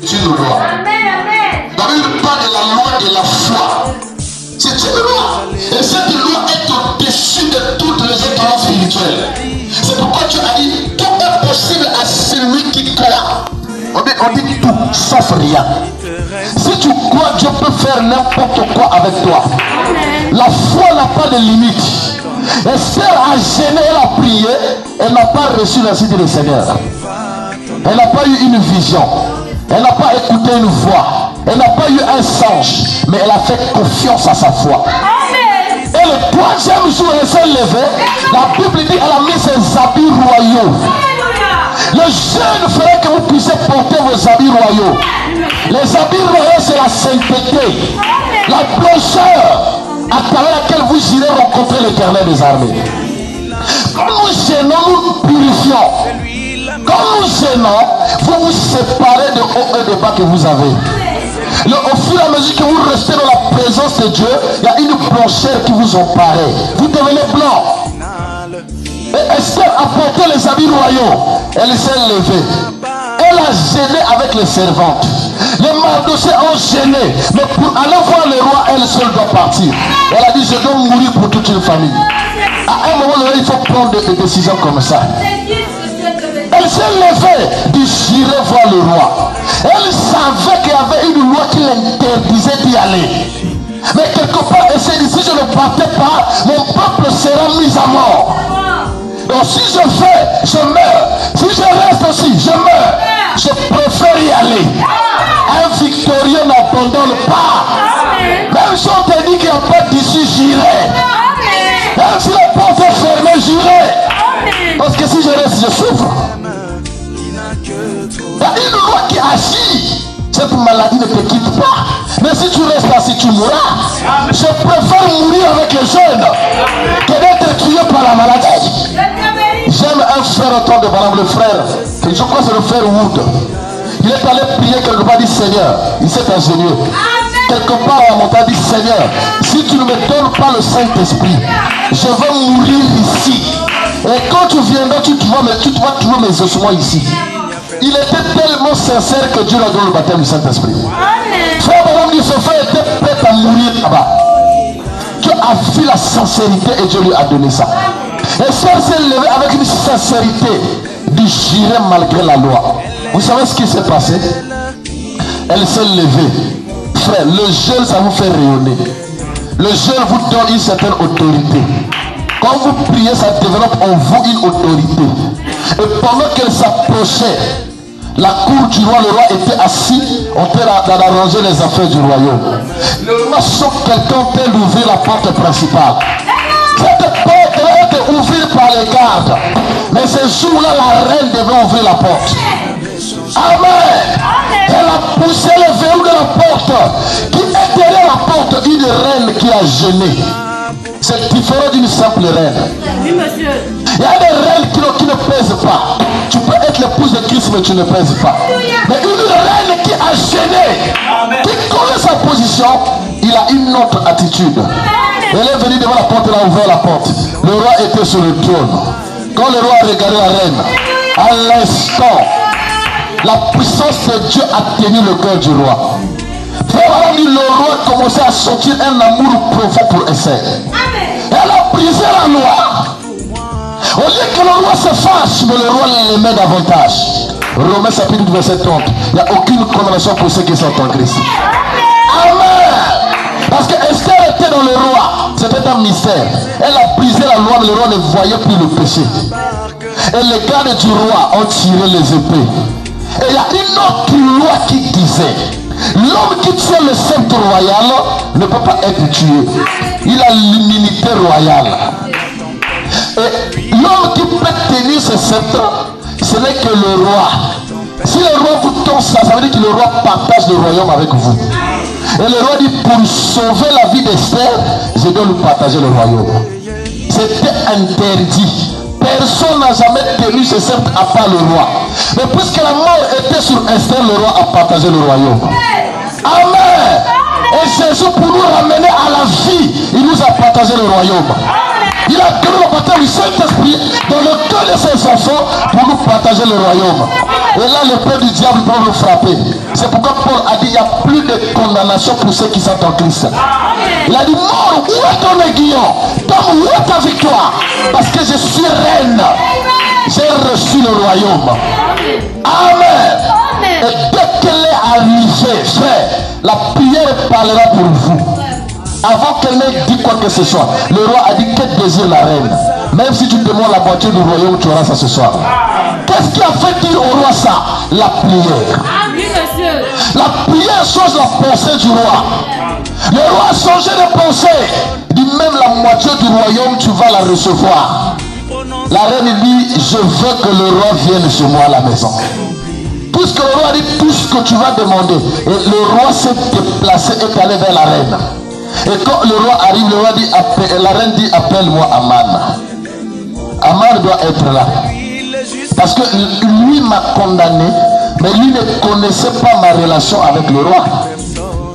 C'est une loi. Dans une part de la loi de la foi. C'est une loi. Et cette loi est au-dessus de toutes les autres lois spirituelles. C'est pourquoi tu as dit tout est possible à celui qui croit. On dit tout, sauf rien. Si tu crois, Dieu peut faire n'importe quoi avec toi. La foi n'a pas de limite. Esther a gêné, elle a prié, elle n'a pas reçu la suite du Seigneur. Elle n'a pas eu une vision. Elle n'a pas écouté une voix. Elle n'a pas eu un songe. Mais elle a fait confiance à sa foi. Et le troisième jour, elle s'est levée. La Bible dit qu'elle a mis ses habits royaux. Le jeûne ferait que vous puissiez porter vos habits royaux. Les habits royaux, c'est la sainteté, la blancheur à travers laquelle vous irez rencontrer l'Éternel des armées. Quand nous gênons, nous purifions. Quand nous gênons, vous vous séparez de haut et de bas que vous avez. Au fur et à mesure que vous restez dans la présence de Dieu, il y a une blancheur qui vous apparaît. Vous devenez blanc. Et Esther a porté les habits royaux. Elle s'est levée. Elle a gêné avec les servantes. Les Mardochée ont gêné. Mais pour aller voir le roi, elle seule doit partir. Elle a dit, je dois mourir pour toute une famille. À un moment donné, il faut prendre des décisions comme ça. Elle s'est levée, dit, j'irai voir le roi. Elle savait qu'il y avait une loi qui l'interdisait d'y aller. Mais quelque part, elle s'est dit, si je ne partais pas, mon peuple sera mis à mort. Donc si je fais, je meurs. Si je reste aussi, je meurs. Je préfère y aller. Un victorieux n'abandonne pas. Même si on te dit qu'il n'y a pas d'issue, j'irai. Même si la porte est fermée, j'irai. Parce que si je reste, je souffre. Il y a une loi qui agit. Cette maladie ne te quitte pas. Mais si tu restes là, si tu mourras, je préfère mourir avec les jeunes que d'être tué par la maladie. J'aime un frère au temps de madame le frère. Je crois que c'est le frère Wood. Il est allé prier quelque part, dit Seigneur. Il s'est ingénieux. Quelque part à la montagne, dit Seigneur, si tu ne me donnes pas le Saint-Esprit, je vais mourir ici. Et quand tu viendras, tu vas trouver mes ossements ici. Il était tellement sincère que Dieu lui a donné le baptême du Saint-Esprit. Frère madame dit, ce frère était prêt à mourir là-bas. Dieu a vu la sincérité et Dieu lui a donné ça. Et ça s'est levé avec une sincérité de j'irai malgré la loi. Vous savez ce qui s'est passé? Elle s'est levée. Frère, le jeûne, ça vous fait rayonner. Le jeûne vous donne une certaine autorité. Quand vous priez, ça développe en vous une autorité. Et pendant qu'elle s'approchait, la cour du roi, le roi était assis, on était d'arranger les affaires du royaume. Le roi sauf quelqu'un tel d'ouvrir la porte principale. Cette porte devait être ouverte par les gardes. Mais ce jour-là, la reine devait ouvrir la porte. Amen. Elle a poussé le verrou de la porte. Qui est derrière la porte? Une reine qui a gêné. C'est différent d'une simple reine. Oui, monsieur. Il y a des reines qui ne pèsent pas. Tu peux être l'épouse de Christ, mais tu ne pèses pas. Mais une reine qui a gêné, qui connaît sa position, il a une autre attitude. Elle est venue devant la porte, elle a ouvert la porte. Le roi était sur le trône. Quand le roi a regardé la reine, à l'instant, la puissance de Dieu a tenu le cœur du roi. Frère, le roi a commencé à sentir un amour profond pour Esther. Elle a brisé la loi. Au lieu que le roi se fâche, mais le roi l'aimait davantage. Romains chapitre 8 verset 30. Il n'y a aucune condamnation pour ceux qui sont en Christ. Amen. Parce que Esther était dans le roi. C'était un mystère. Elle a brisé la loi, mais le roi ne voyait plus le péché. Et les gardes du roi ont tiré les épées. Et il y a une autre loi qui disait: l'homme qui tient le sceptre royal ne peut pas être tué. Il a l'immunité royale. Et l'homme qui peut tenir ce sceptre, ce n'est que le roi. Si le roi vous tend ça, ça veut dire que le roi partage le royaume avec vous. Et le roi dit, pour sauver la vie d'Esther, je dois lui partager le royaume. C'était interdit. Personne n'a jamais tenu ce sceptre à part le roi. Mais puisque la mort était sur Esther, le roi a partagé le royaume. Amen. Et Jésus, pour nous ramener à la vie, il nous a partagé le royaume. Il a donné le baptême du Saint-Esprit dans le cœur de ses enfants pour nous partager le royaume. Et là, le père du diable peut le frapper. C'est pourquoi Paul a dit il n'y a plus de condamnation pour ceux qui sont en Christ. Il a dit mort, où est ton aiguillon? Tom, où est ta victoire? Parce que je suis reine. J'ai reçu le royaume. Amen. Et dès qu'elle est arrivée, frère, la prière parlera pour vous. Avant qu'elle n'ait dit quoi que ce soit, le roi a dit que désire la reine. Même si tu demandes la voiture du royaume, tu auras ça ce soir. Qu'est-ce qui a fait dire au roi ça? La prière. La prière change la pensée du roi. Le roi a changé de pensée. Il dit même la moitié du royaume, tu vas la recevoir. La reine dit, je veux que le roi vienne chez moi à la maison. Puisque le roi dit tout ce que tu vas demander. Et le roi s'est déplacé et est allé vers la reine. Et quand le roi arrive, le roi dit, la reine dit, appelle-moi Aman. Aman doit être là. Parce que lui m'a condamné, mais lui ne connaissait pas ma relation avec le roi.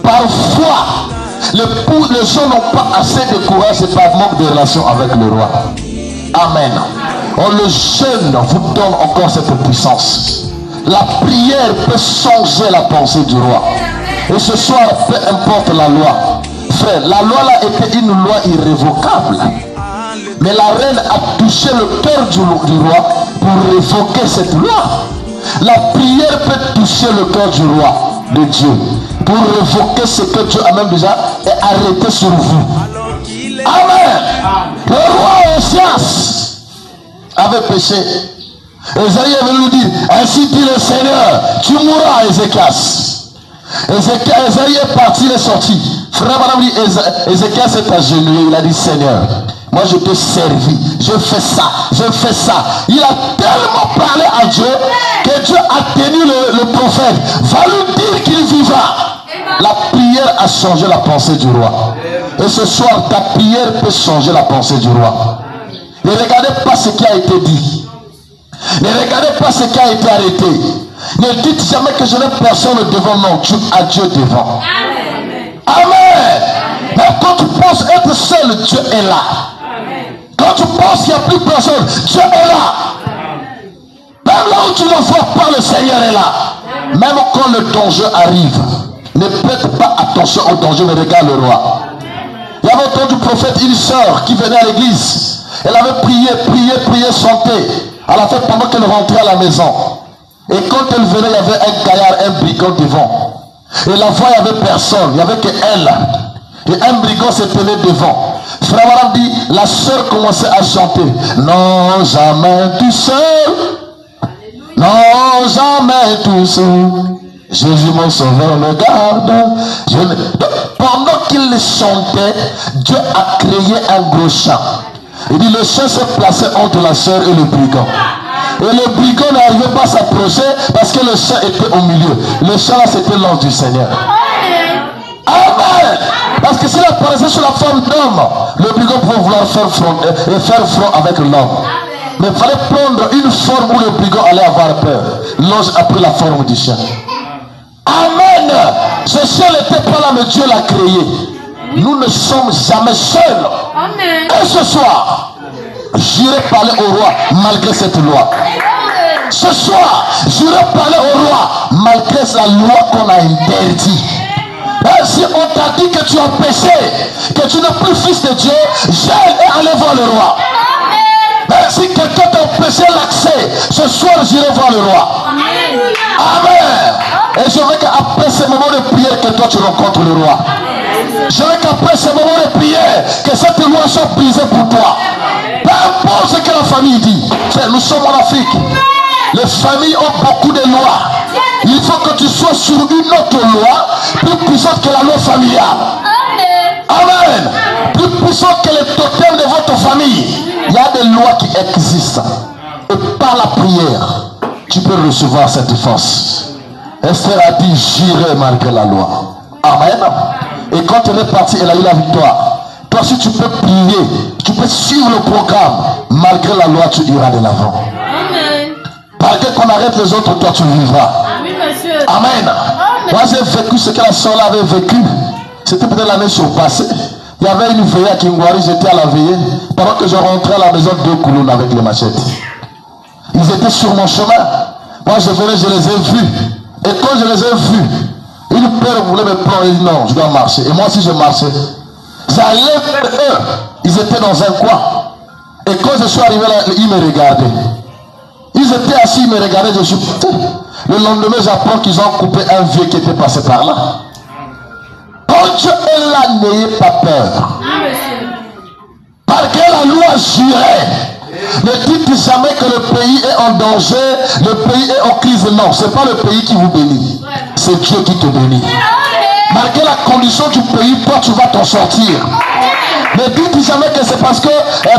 Parfois, les gens n'ont pas assez de courage, c'est par manque de relation avec le roi. Amen. Oh, le jeûne vous donne encore cette puissance. La prière peut changer la pensée du roi. Et ce soir, peu importe la loi. Frère, la loi là était une loi irrévocable. Mais la reine a touché le cœur du roi pour révoquer cette loi. La prière peut toucher le cœur du roi de Dieu pour révoquer ce que Dieu a même déjà arrêté sur vous. Amen. Le roi Osias avait péché. Ésaïe avait nous dire, ainsi dit le Seigneur, tu mourras, Ézéchias. Ésaïe est parti, il est sorti. Frère, madame dit, Ézéchias s'est agenouillé, il a dit, Seigneur, moi je t'ai servi, je fais ça. Il a tellement parlé à Dieu que Dieu a tenu le prophète. Va lui dire qu'il vivra. La prière a changé la pensée du roi. Et ce soir, ta prière peut changer la pensée du roi. Ne regardez pas ce qui a été dit. Ne regardez pas ce qui a été arrêté. Ne dites jamais que je n'ai personne devant. Non, tu as Dieu devant. Amen. Même quand tu penses être seul, Dieu est là. Quand tu penses qu'il n'y a plus personne, Dieu est là. Même là où tu ne vois pas, le Seigneur est là. Même quand le danger arrive, ne prête pas attention au danger, mais regarde le roi. Il y avait entendu du prophète une sœur qui venait à l'église. Elle avait prié, chanté. À la fin, pendant qu'elle rentrait à la maison. Et quand elle venait, il y avait un gaillard, un brigand devant. Et la voix, il n'y avait personne. Il n'y avait que elle. Et un brigand se tenait devant. Frère Madame dit, la sœur commençait à chanter. Non, jamais tout seul. Non, jamais tout seul. Jésus mon sauveur me garde. Pendant qu'il chantait, Dieu a créé un gros champ. Il dit, le champ s'est placé entre la sœur et le brigand. Et le brigand n'arrivait pas à s'approcher parce que le champ était au milieu. Le champ là, c'était l'ange du Seigneur. Amen. Parce que s'il apparaissait sur la forme d'homme, le brigand pouvait vouloir faire front avec l'homme. Mais il fallait prendre une forme où le brigand allait avoir peur. L'ange a pris la forme du chien. Amen. Ce chien n'était pas là, mais Dieu l'a créé. Nous ne sommes jamais seuls. Amen. Et ce soir, j'irai parler au roi malgré cette loi. Ce soir, j'irai parler au roi malgré la loi qu'on a interdite. Même si on t'a dit que tu as péché, que tu n'es plus fils de Dieu, gêne et allez voir le roi. Même si quelqu'un t'a empêché l'accès, ce soir j'irai voir le roi. Amen. Et je veux qu'après ce moment de prière, que toi tu rencontres le roi. Je veux qu'après ce moment de prière, que cette loi soit brisée pour toi. Peu importe ce que la famille dit. Nous sommes en Afrique. Les familles ont beaucoup de lois. Il faut que tu sois sur une autre loi plus puissante que la loi familiale. Amen. Plus puissante que le totem de votre famille. Il y a des lois qui existent. Et par la prière, tu peux recevoir cette force. Esther a dit, j'irai malgré la loi. Amen. Et quand elle est partie, elle a eu la victoire. Toi, si tu peux prier, tu peux suivre le programme. Malgré la loi, tu iras de l'avant. Amen. Malgré qu'on arrête les autres, toi, tu vivras. Amen. Moi, j'ai vécu ce que la soeur avait vécu. C'était peut-être l'année surpassée. Il y avait une veillée à Kingwari, j'étais à la veillée. Pendant que je rentrais à la maison, 2 coulours avec les machettes. Ils étaient sur mon chemin. Moi je venais, je les ai vus. Et quand je les ai vus, une peur voulait me prendre. Il dit non, je dois marcher. Et moi aussi je marchais. J'allais vers eux. Ils étaient dans un coin. Et quand je suis arrivé là, ils me regardaient. Ils étaient assis, ils me regardaient. Je suis... Le lendemain, j'apprends qu'ils ont coupé un vieux qui était passé par là. Quand Dieu est là, n'ayez pas peur. Parce que la loi jurait. Ne dites jamais que le pays est en danger, le pays est en crise. Non, ce n'est pas le pays qui vous bénit. C'est Dieu qui te bénit. Malgré la condition du pays, toi tu vas t'en sortir. Ne dites jamais que c'est parce que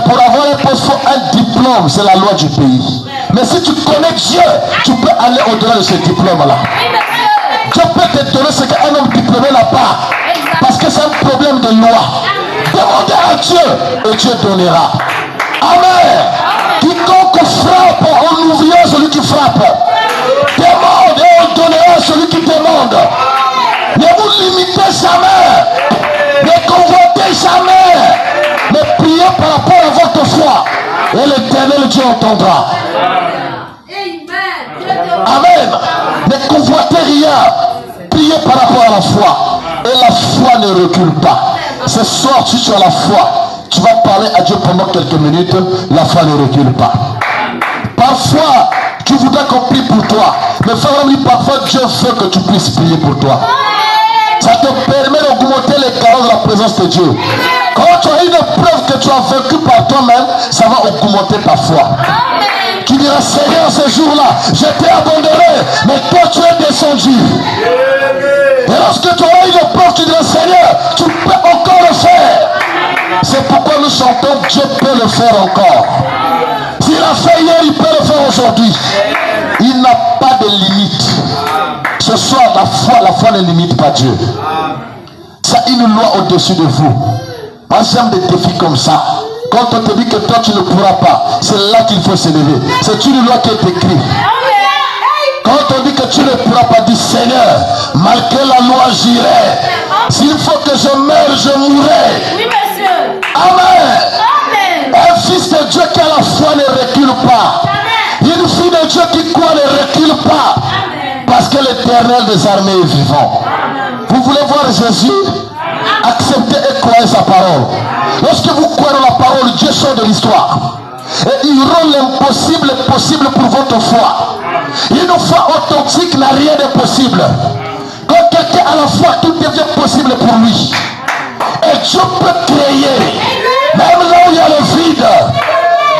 pour avoir un poste, il faut un diplôme. C'est la loi du pays. Mais si tu connais Dieu, tu peux aller au-delà de ce diplôme-là. Dieu peut te donner ce qu'un homme diplômé n'a pas. Parce que c'est un problème de loi. Demandez à Dieu et Dieu donnera. Amen. Quiconque frappe, on ouvrira celui qui frappe. Demande et on donnera celui qui demande. Ne vous limitez jamais. Ne convoitez jamais. Mais priez par rapport à votre foi. Et l'Éternel Dieu entendra. Amen. Ne convoitez rien. Priez par rapport à la foi. Et la foi ne recule pas. Ce soir, si tu as la foi, tu vas parler à Dieu pendant quelques minutes. La foi ne recule pas. Parfois, tu voudrais qu'on prie pour toi. Mais parfois, Dieu veut que tu puisses prier pour toi. Ça te permet d'augmenter les carottes de la présence de Dieu. Quand tu as une preuve que tu as vaincu par toi-même, ça va augmenter ta foi. Tu diras, Seigneur, ce jour-là, je t'ai abandonné, mais toi tu es descendu. Et lorsque tu auras une preuve, tu diras, Seigneur, tu peux encore le faire. C'est pourquoi nous chantons, Dieu peut le faire encore. S'il a fait hier, il peut le faire aujourd'hui. Il n'a pas de limite. Ce soir, la foi ne limite pas Dieu. Ça a une loi au-dessus de vous. En termes de défis comme ça, quand on te dit que toi tu ne pourras pas, c'est là qu'il faut s'élever. C'est une loi qui est écrite. Quand on dit que tu ne pourras pas, dis Seigneur, malgré la loi j'irai. S'il faut que je meure, je mourrai. Oui, monsieur. Amen. Un fils de Dieu qui a la foi ne recule pas. Une fille de Dieu qui croit ne recule pas. Parce que l'Éternel des armées est vivant. Vous voulez voir Jésus? Acceptez et croyez sa parole. Lorsque vous croyez la parole, Dieu sort de l'histoire. Et il rend l'impossible possible pour votre foi. Une foi authentique n'a rien de possible. Quand quelqu'un a la foi, tout devient possible pour lui. Et Dieu peut créer. Même là où il y a le vide,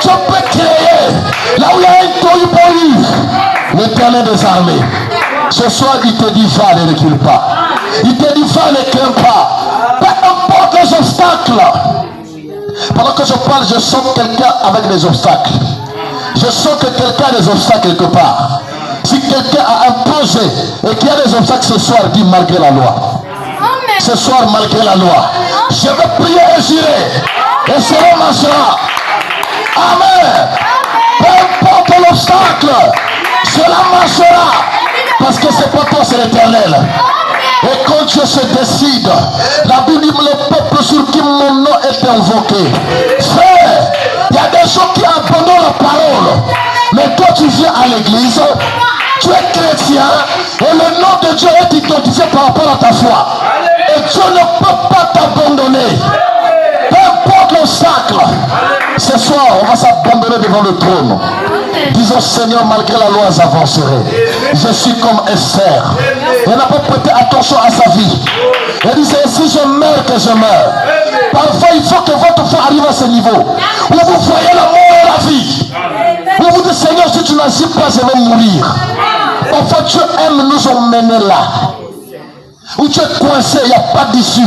Dieu peut créer. Là où il y a un tohu-bohu, l'Éternel des armées. Ce soir, il te dit, va, ne recule pas. Il te dit, va, ne crains pas. Peu importe les obstacles. Pendant que je parle, je sens quelqu'un avec des obstacles. Je sens que quelqu'un a des obstacles quelque part. Si quelqu'un a un projet et qu'il y a des obstacles ce soir, dis malgré la loi. Ce soir, malgré la loi, je vais prier et jurer. Et cela marchera. Amen. Peu importe l'obstacle, cela marchera. Parce que c'est pas toi, c'est l'Éternel. Et quand Dieu se décide, la Bible dit le peuple sur qui mon nom est invoqué. Frère, il y a des gens qui abandonnent la parole. Mais toi tu viens à l'église, tu es chrétien, et le nom de Dieu est identifié par rapport à ta foi. Et Dieu ne peut pas t'abandonner. Peu importe l'obstacle. Ce soir, on va s'abandonner devant le trône. Disons, Seigneur, malgré la loi, j'avancerai. Je suis comme Esther. Elle n'a pas prêté attention à sa vie. Elle disait, si je meurs, que je meurs. Parfois, il faut que votre foi arrive à ce niveau où vous voyez la mort et la vie. Où vous dites, Seigneur, si tu n'agis pas, je vais mourir. Parfois, Dieu aime nous emmener là. Où tu es coincé, il n'y a pas d'issue.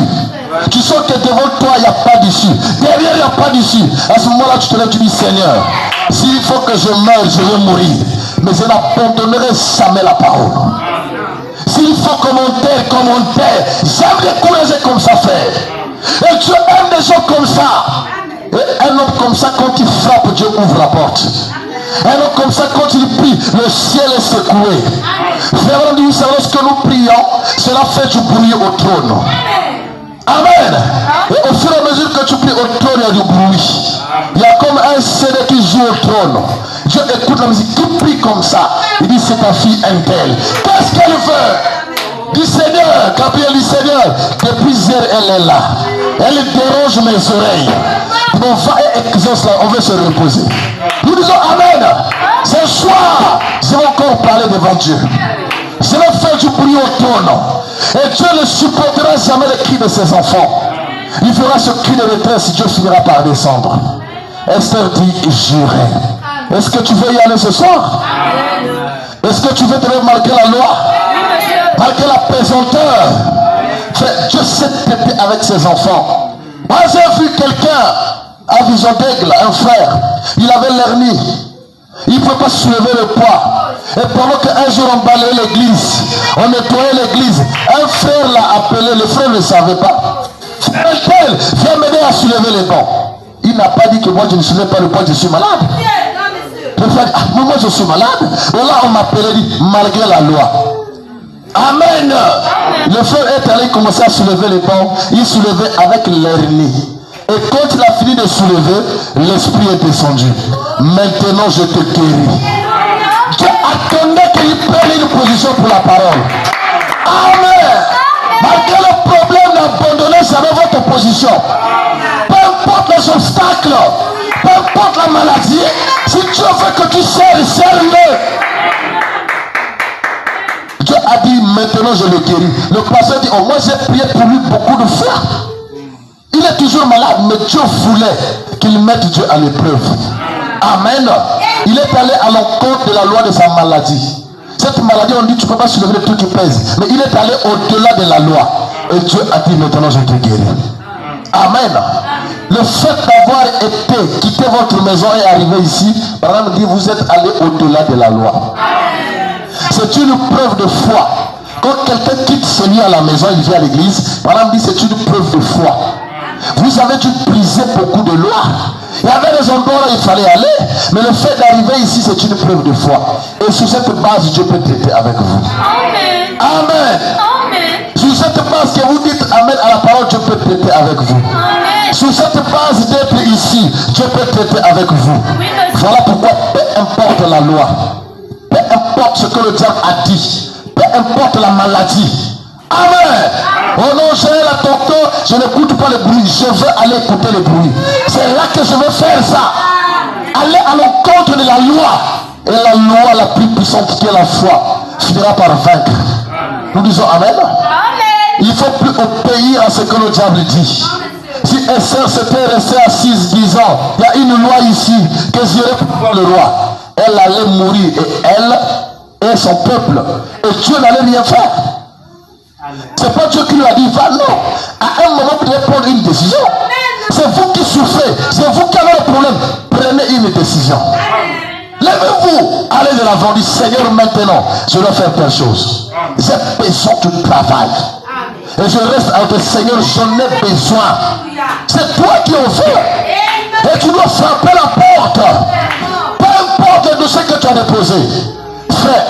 Tu sens que devant toi, il n'y a pas d'issue. Derrière, il n'y a pas d'issue. À ce moment-là, tu te lèves, tu dis, Seigneur, s'il faut que je meure, je vais mourir. Mais je n'abandonnerai jamais la parole. S'il faut commenter, j'aime décourager comme ça fait. Et Dieu aime des gens comme ça. Et un homme comme ça, quand il frappe, Dieu ouvre la porte. Un homme comme ça, quand il prie, le ciel est secoué. Frère, nous savons, lorsque nous prions, cela fait du bruit au trône. Amen. Et au fur et à mesure que tu pries au trône, il y a du bruit. Il y a comme un CD qui joue au trône. Dieu écoute la musique, qui prie comme ça. Il dit c'est ta fille Intel. Qu'est-ce qu'elle veut? Du Seigneur, Gabriel dit Seigneur, depuis hier elle est là. Elle dérange mes oreilles. On va et exauce là, on veut se reposer. Nous disons Amen. Ce soir, je vais encore parler devant Dieu. Je vais faire du bruit au trône. Et Dieu ne supportera jamais les cris de ses enfants. Il fera ce cri de détresse, Dieu finira par descendre. Esther dit, j'irai. Est-ce que tu veux y aller ce soir? Est-ce que tu veux te malgré la loi? Malgré la pesanteur? Dieu s'est traité avec ses enfants. Moi j'ai vu quelqu'un à vision d'aigle, un frère. Il avait l'hernie. Il ne pouvait pas soulever le poids. Et pendant qu'un jour on balayait l'église, on nettoyait l'église, un frère l'a appelé, le frère ne savait pas. Frère tel, viens m'aider à soulever les bancs. Il n'a pas dit que moi je ne soulève pas le poids, je suis malade. Le frère dit, ah, moi je suis malade. Et là on m'appelait, dit, malgré la loi. Amen. Le frère est allé commencer à soulever les bancs. Il soulevait avec l'hernie. Et quand il a fini de soulever, l'esprit est descendu. Maintenant je te guéris. Dieu attendait qu'il prenne une position pour la parole. Amen. Malgré le problème d'abandonner jamais votre position. Peu importe les obstacles, peu importe la maladie, si Dieu veut que tu serres-le. Dieu a dit maintenant je le guéris. Le pasteur dit, oh moi j'ai prié pour lui beaucoup de fois. Il est toujours malade, mais Dieu voulait qu'il mette Dieu à l'épreuve. Amen. Il est allé à l'encontre de la loi de sa maladie. Cette maladie, on dit tu ne peux pas soulever le truc qui pèse. Mais il est allé au-delà de la loi. Et Dieu a dit maintenant je te guéris. Amen. Le fait d'avoir été, quitté votre maison et arrivé ici, par exemple dit vous êtes allé au-delà de la loi. C'est une preuve de foi. Quand quelqu'un quitte celui à la maison, il vient à l'église, par exemple dit c'est une preuve de foi. Vous avez dû briser beaucoup de lois. Il y avait des endroits où il fallait aller, mais le fait d'arriver ici, c'est une preuve de foi. Et sur cette base, Dieu peut traiter avec vous. Amen. Amen. Amen. Sur cette base que vous dites Amen à la parole, Dieu peut traiter avec vous. Amen. Sur cette base d'être ici, Dieu peut traiter avec vous. Voilà pourquoi, peu importe la loi, peu importe ce que le diable a dit, peu importe la maladie. Amen. Oh non, j'ai la tonton, je n'écoute pas le bruit, je veux aller écouter le bruit. C'est là que je veux faire ça. Aller à l'encontre de la loi. Et la loi la plus puissante qui est la foi finira par vaincre. Nous disons Amen. Il ne faut plus obéir à ce que le diable dit. Si Esther s'était restée assise 10 ans, il y a une loi ici que j'irai pour voir le roi. Elle allait mourir et elle et son peuple. Et Dieu n'allait rien faire. C'est pas Dieu qui lui a dit va, non. À un moment vous devez prendre une décision. C'est vous qui souffrez, c'est vous qui avez un problème. Prenez une décision. Lèvez-vous, allez de l'avant, du Seigneur maintenant, je dois faire telle chose. J'ai besoin du travail. Et je reste avec le Seigneur, j'en ai besoin. C'est toi qui en veux. Et tu dois frapper la porte. Peu importe de ce que tu as déposé. Frère,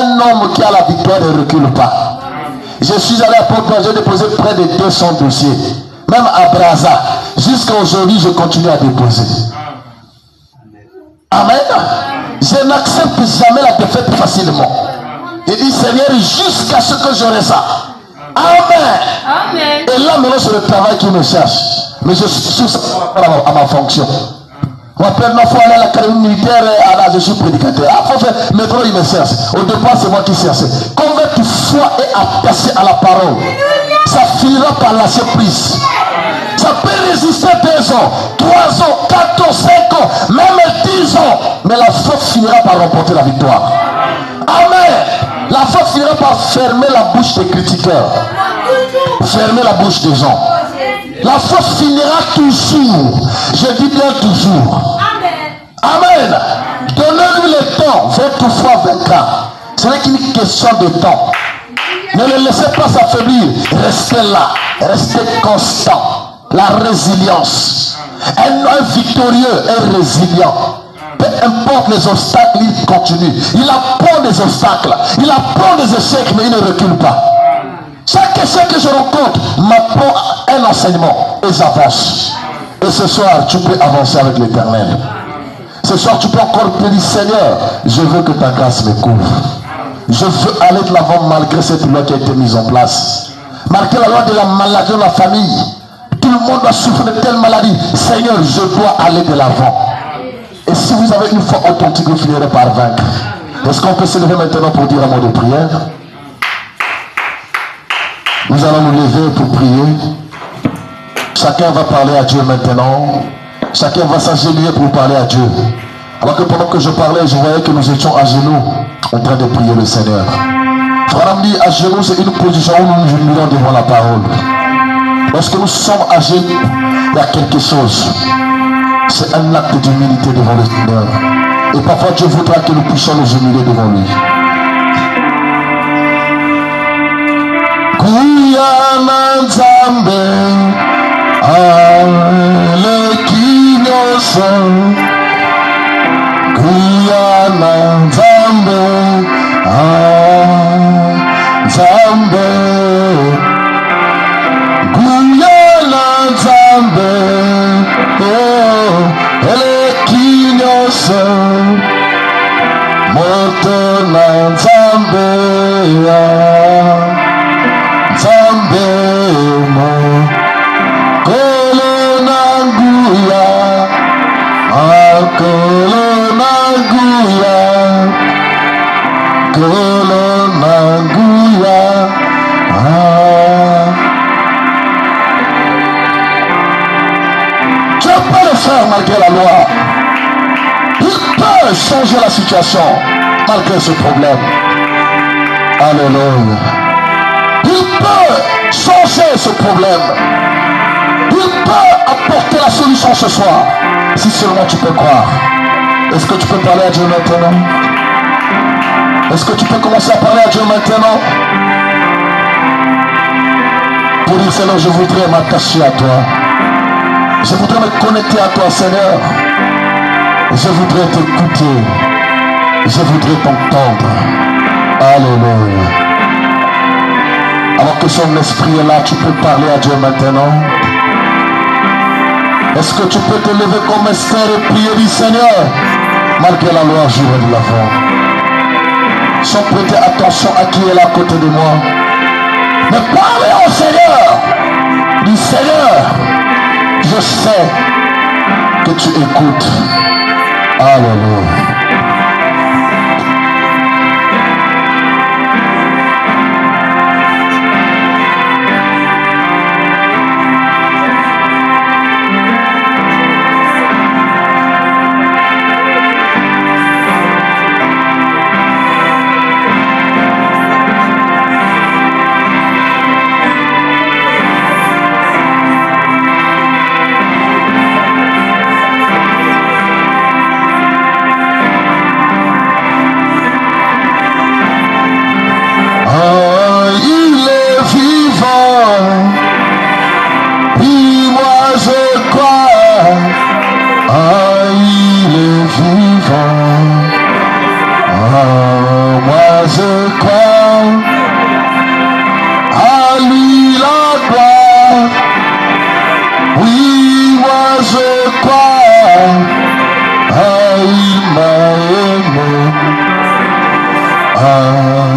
un homme qui a la victoire ne recule pas. Je suis allé à Port-au-Prince, j'ai déposé près de 200 dossiers. Même à Brazza. Jusqu'à aujourd'hui, je continue à déposer. Amen. Je n'accepte jamais la défaite facilement. Je dis Seigneur, jusqu'à ce que j'aurai ça. Amen. Amen. Et là, maintenant, c'est le travail qui me cherche. Mais je suis à ma fonction. Moi, première fois aller à l'académie militaire, je suis prédicateur. Ah, faut faire, maintenant il me cherche. Au départ, c'est moi qui cherchais. Combien de fois est attaché à la parole, ça finira par lâcher prise. Ça peut résister 2 ans, 3 ans, 4 ans, 5 ans, même 10 ans. Mais la foi finira par remporter la victoire. Amen. La foi finira par fermer la bouche des critiqueurs. Fermer la bouche des gens. La foi finira toujours. Je dis bien toujours. Amen. Donnez-lui le temps. 20 fois 24. Ce n'est qu'une question de temps. Ne le laissez pas s'affaiblir. Restez là. Restez constant. La résilience. Un homme victorieux est résilient. Peu importe les obstacles, il continue. Il apprend des obstacles. Il apprend des échecs, mais il ne recule pas. Chaque échec que je rencontre m'apprend un enseignement et j'avance. Et ce soir, tu peux avancer avec l'Éternel. Ce soir, tu peux encore te dire, Seigneur, je veux que ta grâce me couvre. Je veux aller de l'avant malgré cette loi qui a été mise en place. Malgré la loi de la maladie de la famille. Tout le monde doit souffrir de telle maladie. Seigneur, je dois aller de l'avant. Et si vous avez une foi authentique, vous finirez par vaincre. Est-ce qu'on peut se lever maintenant pour dire un mot de prière? Nous allons nous lever pour prier. Chacun va parler à Dieu maintenant. Chacun va s'agenouiller pour parler à Dieu. Alors que pendant que je parlais, je voyais que nous étions à genoux en train de prier le Seigneur. Frère dit, à genoux, c'est une position où nous nous agenouillons devant la parole. Lorsque nous sommes à genoux, il y a quelque chose. C'est un acte d'humilité devant le Seigneur. Et parfois Dieu voudra que nous puissions nous humilier devant lui. Kuyana Nzambe Alekinyoso Kuyana Nzambe Nzambe Kuyana Nzambe Alekinyoso Moto na Nzambe Nzambe mo Kolo nanguya Kolo nanguya Kolo nanguya Tu peux le faire malgré la loi. Il peut changer la situation malgré ce problème. Alléluia. Il peut changer ce problème. Il peut apporter la solution ce soir. Si seulement tu peux croire. Est-ce que tu peux parler à Dieu maintenant? Est-ce que tu peux commencer à parler à Dieu maintenant? Pour dire, Seigneur, je voudrais m'attacher à toi. Je voudrais me connecter à toi, Seigneur. Je voudrais t'écouter. Je voudrais t'entendre. Alléluia. Alors que son esprit est là, tu peux parler à Dieu maintenant. Est-ce que tu peux te lever comme Esther et prier du Seigneur, malgré la loi, j'irai de l'avant. Sans prêter attention à qui est là à côté de moi. Mais parlez au Seigneur. Du Seigneur, je sais que tu écoutes. Alléluia.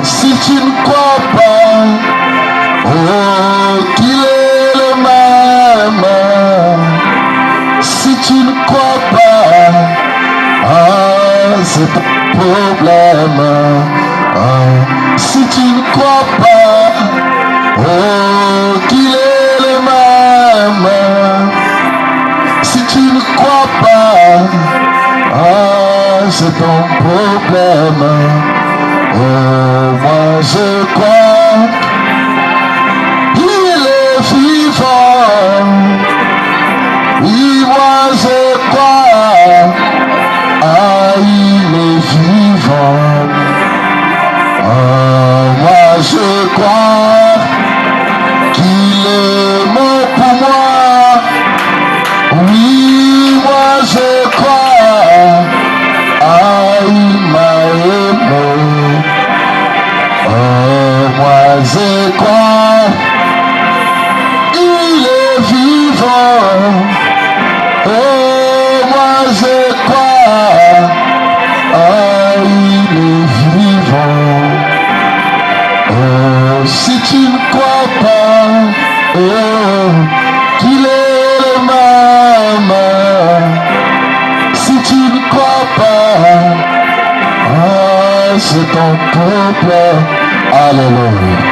Si tu ne crois pas, oh, qu'il est le même. Si tu ne crois pas, c'est ton problème. Si tu ne crois pas, oh, qu'il est le même. Si tu ne crois pas, c'est ton problème. Oh, moi je crois, il est vivant. Oui, moi je crois, il est vivant. Oh, moi je crois qu'il est mort pour moi. Oui, moi je crois, il m'a aimé. Moi je crois, il est vivant. Oh, moi je crois, temple. Alléluia.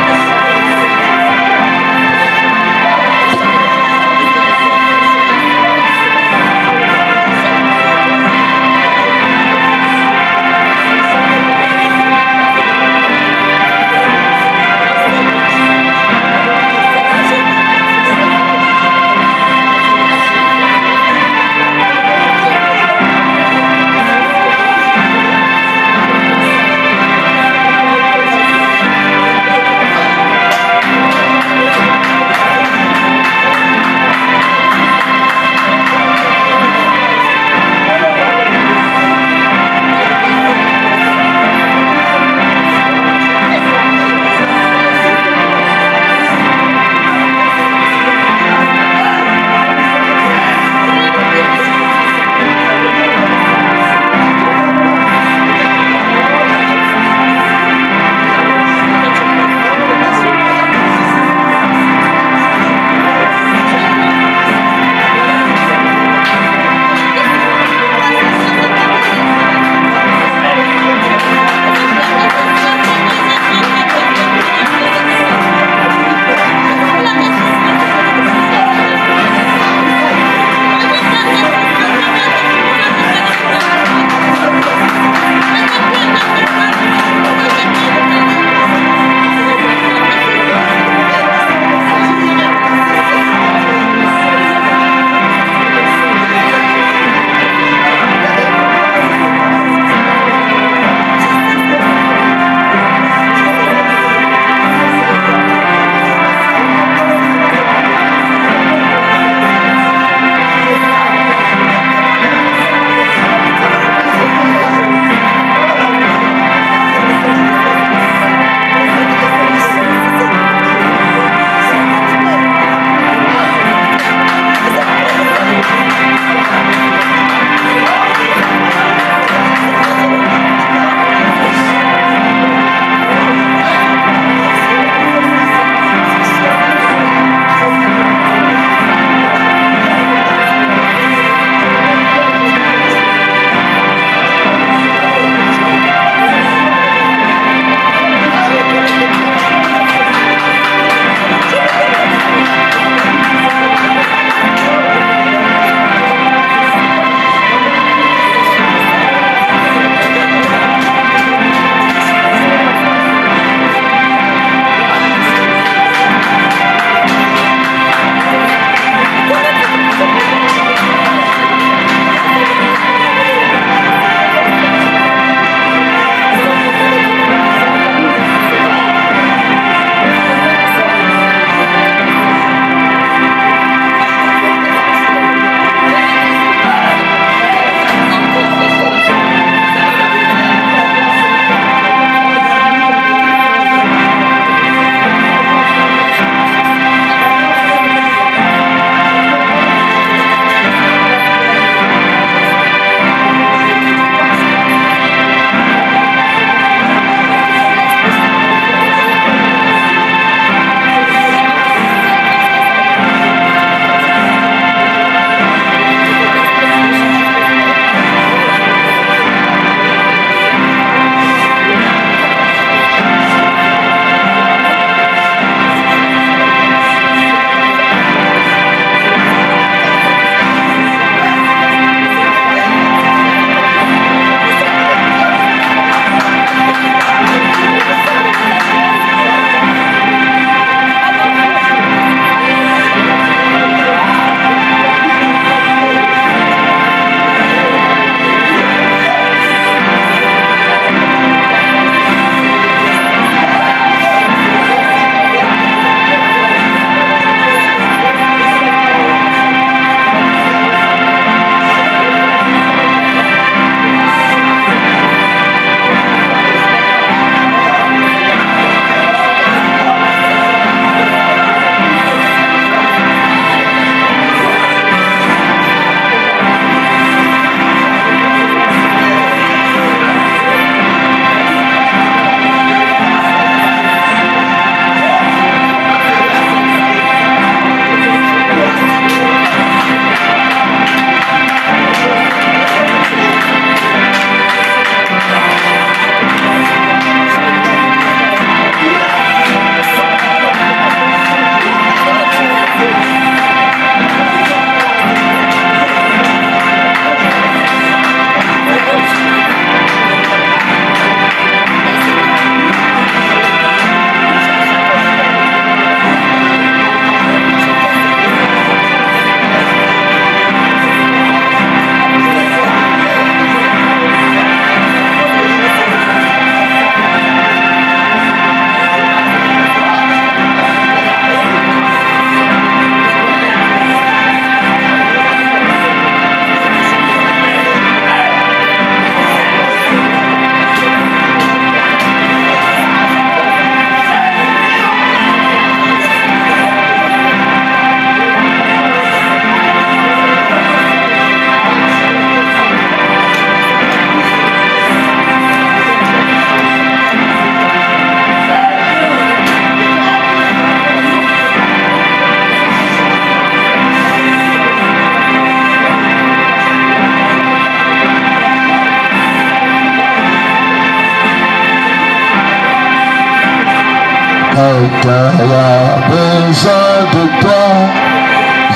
cœur a besoin de toi,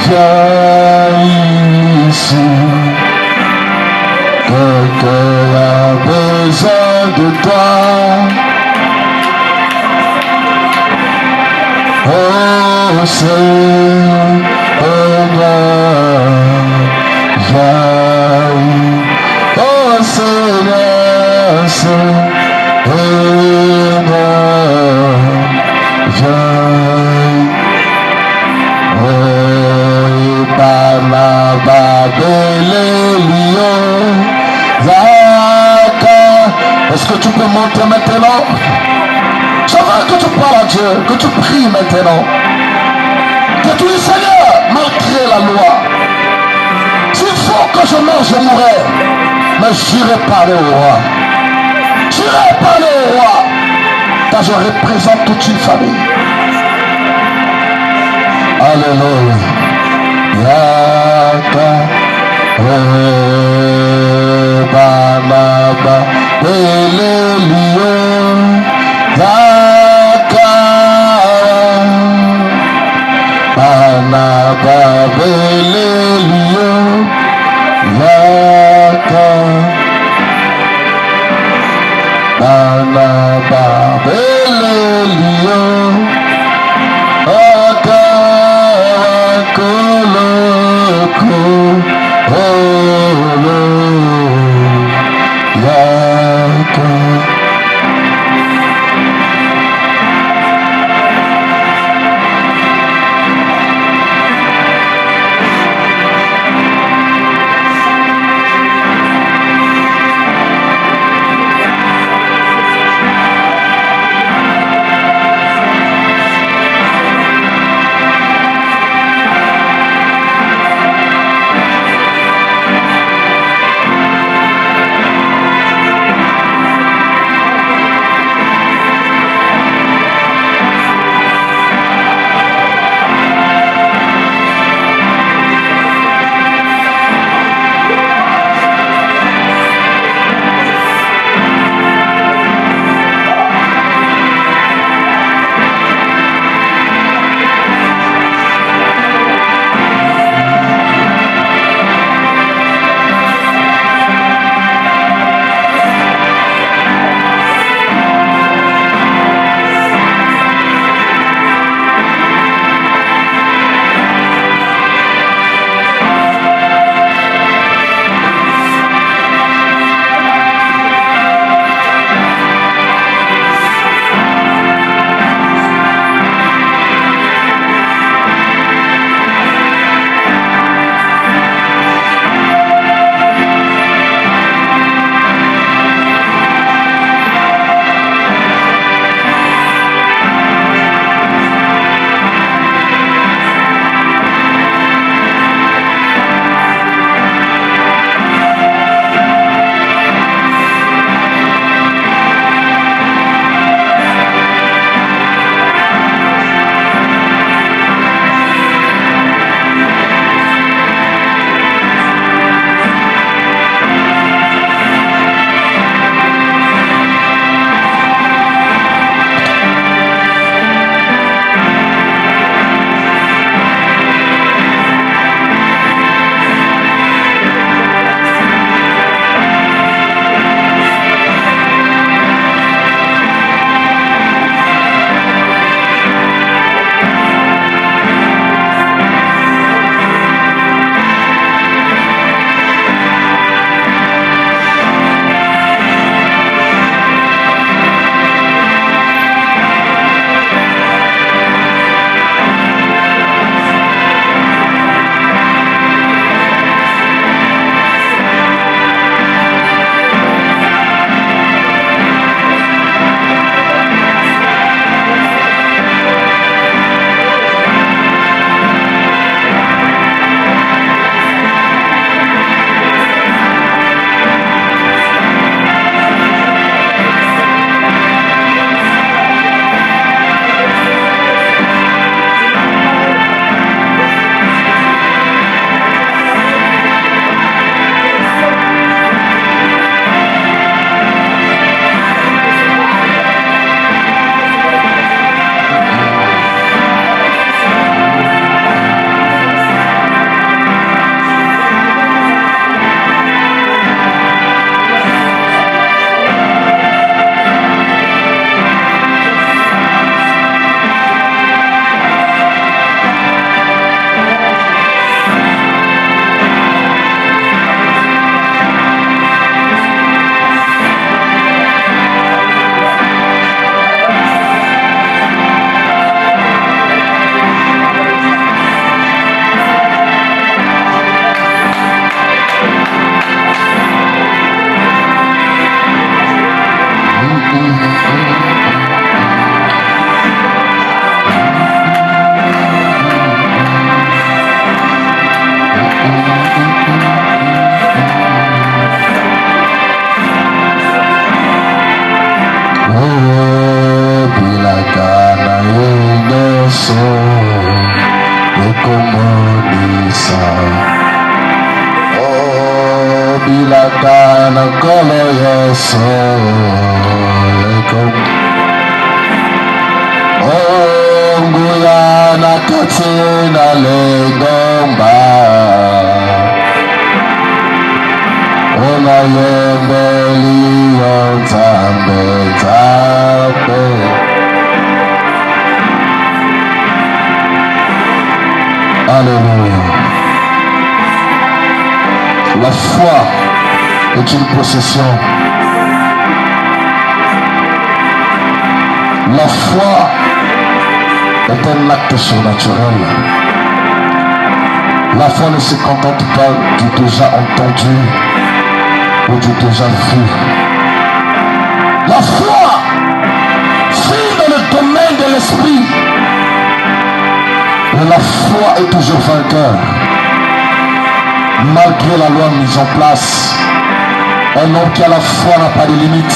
viens ici. Ton cœur a besoin de toi. Oh Seigneur, viens. Oh Seigneur, est-ce que tu peux monter maintenant? Je veux que tu parles à Dieu, que tu pries maintenant. Que tu dis Seigneur, malgré la loi, s'il faut que je meure, je mourrai. Mais j'irai parler au roi. J'irai parler au roi. Car je représente toute une famille. Alléluia. Yaka Banaba Elelio Yaka Banaba Elelio Yaka Banaba Elelio Yaka Koloko Olo Yaka. Yesu ekumonisa oh bilaka na nkolo Yesu oh nguya na kati na lengomba ona yembeli yontambe tambe. Alléluia. La foi est une possession. La foi est un acte surnaturel. La foi ne se contente pas du déjà entendu ou du déjà vu. La foi vit dans le domaine de l'esprit. Et la foi est toujours vainqueur. Malgré la loi mise en place, un homme qui a la foi n'a pas de limite.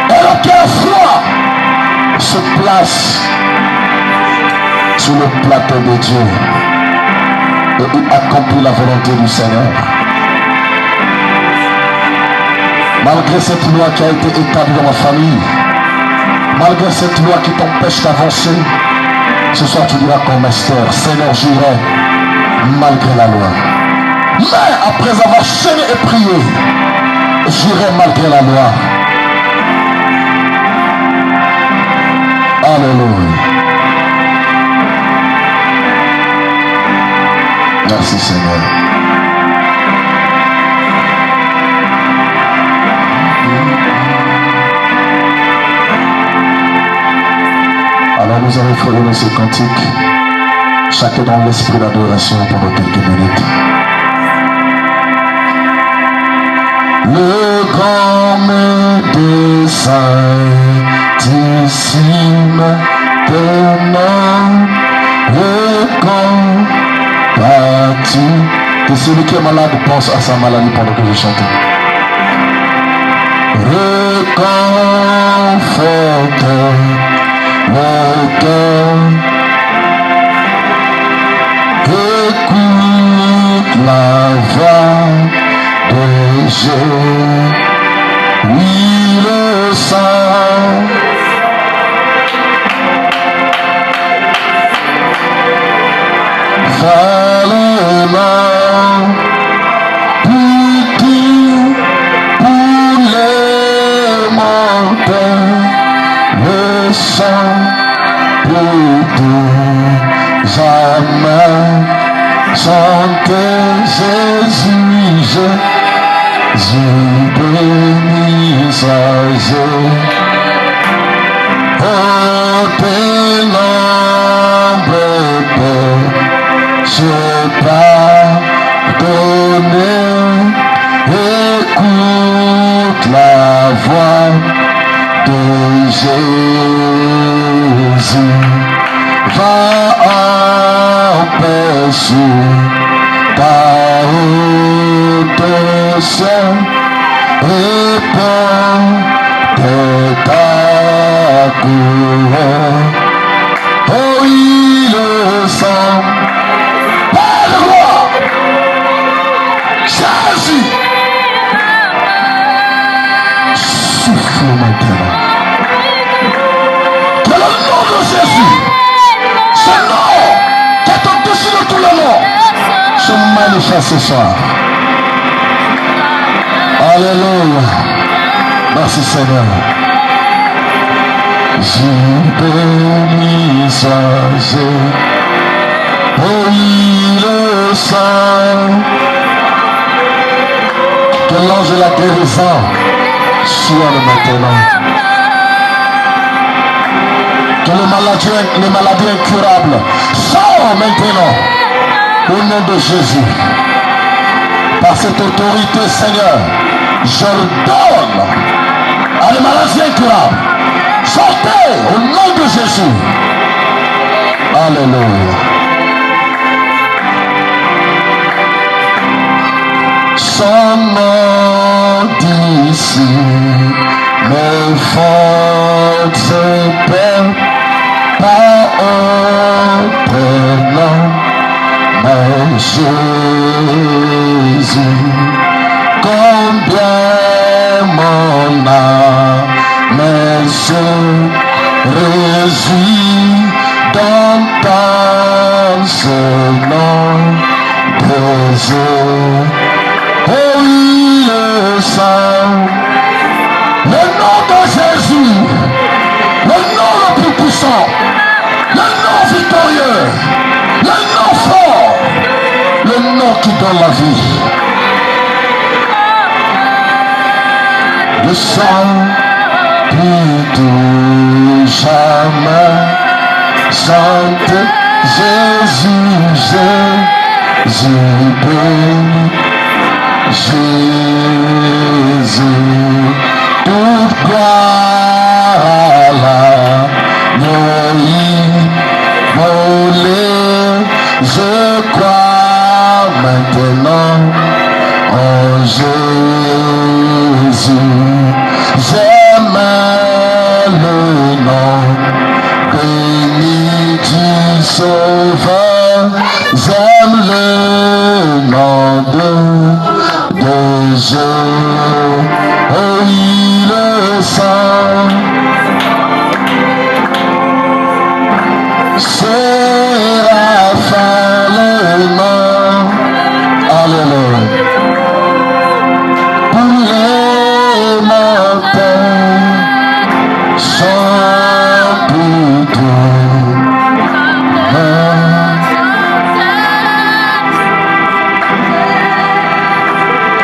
Un homme qui a la foi se place sur le plateau de Dieu et il accomplit la volonté du Seigneur. Malgré cette loi qui a été établie dans ma famille, malgré cette loi qui t'empêche d'avancer, ce soir tu diras comme Esther, Seigneur, j'irai malgré la loi. Mais après avoir jeûné et prié, j'irai malgré la loi. Alléluia. Merci Seigneur. Alors nous allons faire ce cantique, chacun dans l'esprit d'adoration pendant quelques minutes. Le grand médecin saintissime tenant le combattu. Que celui qui est malade pense à sa maladie pendant que je chante. Réconforte le cœur, écoute la voix de Jésus, oui le sang. Fallait pour les mortels, le sang pour tout jamais. Chantez Jésus, Jésus béni soit Jésus. Oh, tes nombres je pardonné, écoute la voix de Jésus, va empêcher ta haute chair et porte ta couronne. Oh oui, le sang. Jésus, souffle maintenant. Que le nom de Jésus, ce nom qui est au-dessus de tout le monde, se manifeste ce soir. Alléluia. Merci Seigneur. Je bénis soit Jésus. Oh oui, le sang. Que l'ange de la guérison soit maintenant. Que les maladies incurables sortent maintenant. Au nom de Jésus. Par cette autorité, Seigneur, j'ordonne à les maladies incurables. Sortez au nom de Jésus. Alléluia. Son nom d'ici, mes forces perdent pas autre nom, mais Jésus. Combien mon âme se réjouit d'entendre ce nom de Jésus. Oh oui, le sang, le nom de Jésus, le nom le plus puissant, le nom victorieux, le nom fort, le nom qui donne la vie. Le sang qui touche à main, chante Jésus, Jésus béni, Jésus, toute gloire à l'agneau volé, je crois maintenant en Jésus. J'aime le nom béni du Sauveur, j'aime le nom de Jésus. Oh oui, le sang, Séraphin le nom, alléluia. Pour les montagnes, chant plutôt.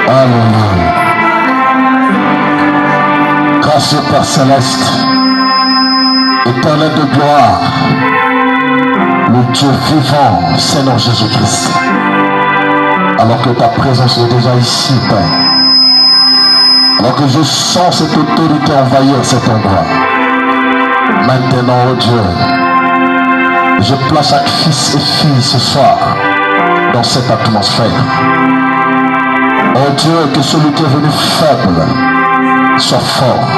Alléluia. Grâce au Père Céleste, éternel de gloire, le Dieu vivant, Seigneur Jésus-Christ, alors que ta présence est déjà ici, Père, alors que je sens cette autorité envahir cet endroit, maintenant, oh Dieu, je place chaque fils et fille ce soir dans cette atmosphère. Oh Dieu, que celui qui est venu faible soit fort.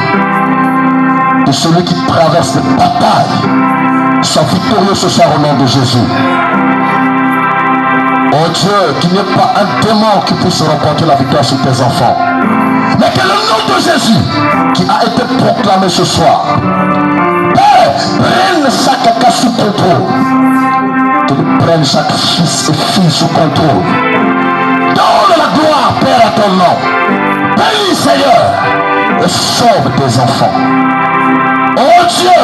Que celui qui traverse des batailles soit victorieux ce soir au nom de Jésus. Oh Dieu, qu'il n'y ait pas un démon qui puisse remporter la victoire sur tes enfants. Mais que le nom de Jésus qui a été proclamé ce soir, Père, prenne chaque cas sous contrôle. Qu'il prenne chaque fils et fille sous contrôle. Donne la gloire, Père, à ton nom. Bénis, Seigneur, et sauve tes enfants. Oh Dieu,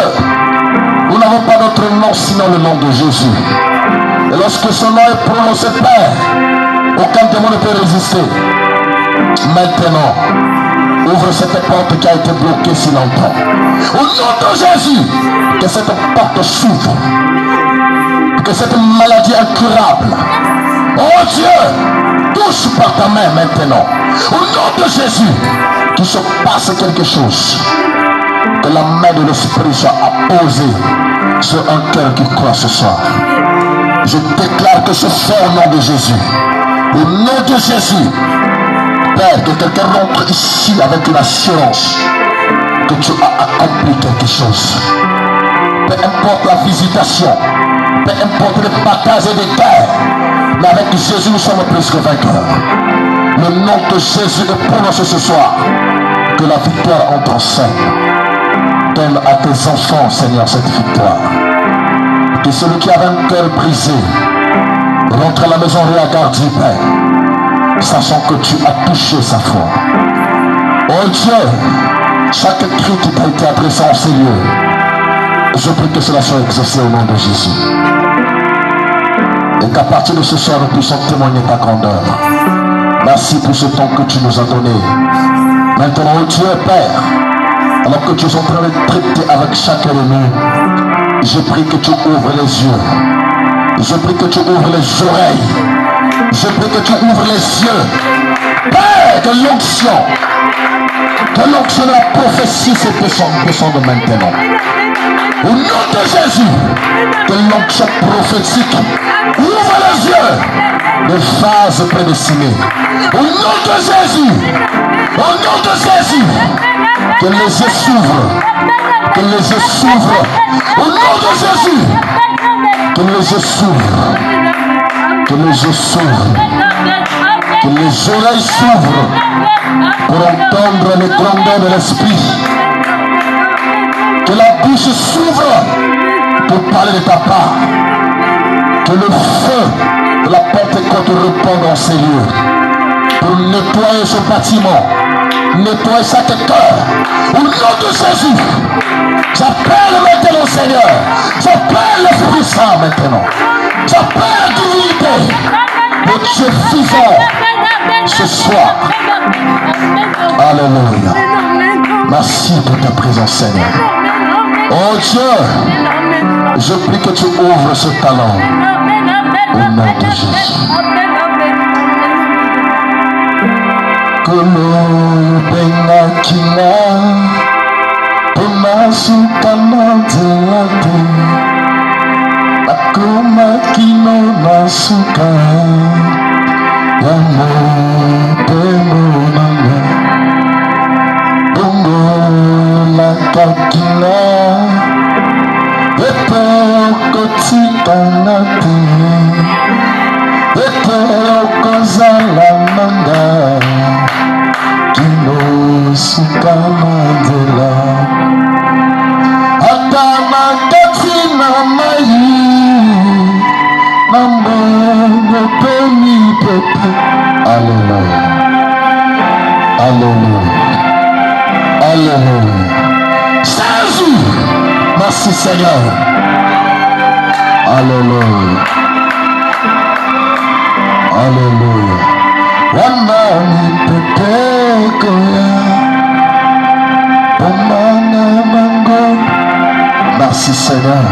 nous n'avons pas d'autre nom sinon le nom de Jésus. Et lorsque ce nom est prononcé, Père, aucun démon ne peut résister. Maintenant, ouvre cette porte qui a été bloquée si longtemps. Au nom de Jésus, que cette porte s'ouvre. Que cette maladie incurable, oh Dieu, touche par ta main maintenant. Au nom de Jésus, qu'il se passe quelque chose. Que la main de l'Esprit soit apposée sur un cœur qui croit ce soir. Je déclare que ce fait au nom de Jésus. Au nom de Jésus, Père, que quelqu'un rentre ici avec une assurance que tu as accompli quelque chose. Peu importe la visitation, peu importe les batailles et les guerres, mais avec Jésus nous sommes plus que vainqueurs. Le nom de Jésus est prononcé ce soir. Que la victoire entre en scène. Donne à tes enfants, Seigneur, cette victoire. Que celui qui avait un cœur brisé rentre à la maison réagardé, Père, sachant que tu as touché sa foi. Oh Dieu, chaque cri qui t'a été adressé en ces lieux, je prie que cela soit exaucé au nom de Jésus. Et qu'à partir de ce soir, nous puissions témoigner ta grandeur. Merci pour ce temps que tu nous as donné. Maintenant, oh Dieu, Père, alors que tu es en train de traiter avec chaque ennemi, je prie que tu ouvres les yeux. Je prie que tu ouvres les oreilles. Je prie que tu ouvres les yeux. Père, que l'onction de la prophétie se descende maintenant. Au nom de Jésus, que l'onction prophétique ouvre les yeux des vases prédestinés. Au nom de Jésus, au nom de Jésus, que les yeux s'ouvrent, que les yeux s'ouvrent. Au nom de Jésus, que les yeux s'ouvrent, que les yeux s'ouvrent, que les oreilles s'ouvrent pour entendre les grandeurs de l'esprit. Que la bouche s'ouvre pour parler de ta part. Que le feu de la Pentecôte répande dans ces lieux. Pour nettoyer ce bâtiment. Nettoyer chaque cœur. Au nom de Jésus. J'appelle maintenant Seigneur. J'appelle l'Esprit Saint maintenant. J'appelle la divinité. Le Dieu vivant. Ce soir. Alléluia. Merci pour ta présence Seigneur. Oh Dieu, je prie que tu ouvres ce talent au nom de Jésus. Que l'eau benakina pemasukana delate akoma kino nasuka yamo pemonanga bongo la kakina eto kotikanate eto kozala manda kino sukamandela ata makati na mai na mbongo pemi pepe. Alléluia, alléluia, alléluia. Jésus, merci Seigneur. Alléluia, alléluia. Wamani pepe koya pomana mango. Merci Seigneur.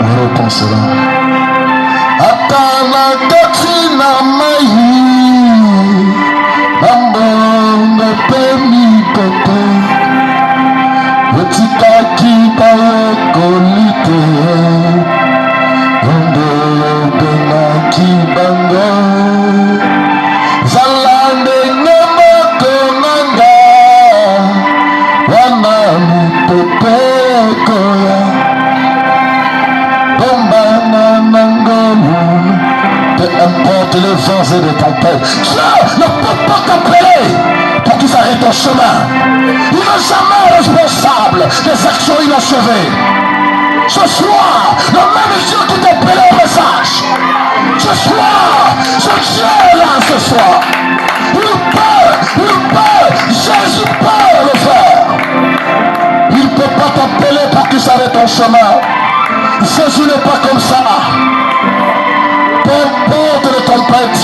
On reprend cela. Atana katina mai Nambongo pemi pepe Wetika kita kolite Rondo pena kibango Zalande nyama konanga Wana mupepe koya Bombana nangolu. Peu importe les vents et les tempêtes, Dieu ne peut pas t'appeler pour qu'il s'arrête ton chemin. Il n'est jamais responsable des actions inachevées. Ce soir, le même Dieu qui t'appelle au message. Ce soir, ce Dieu est là ce soir. Il peut, Jésus peut le faire. Il ne peut pas t'appeler pour qu'il s'arrête ton chemin. Jésus n'est pas comme ça. Peu importe les tempêtes,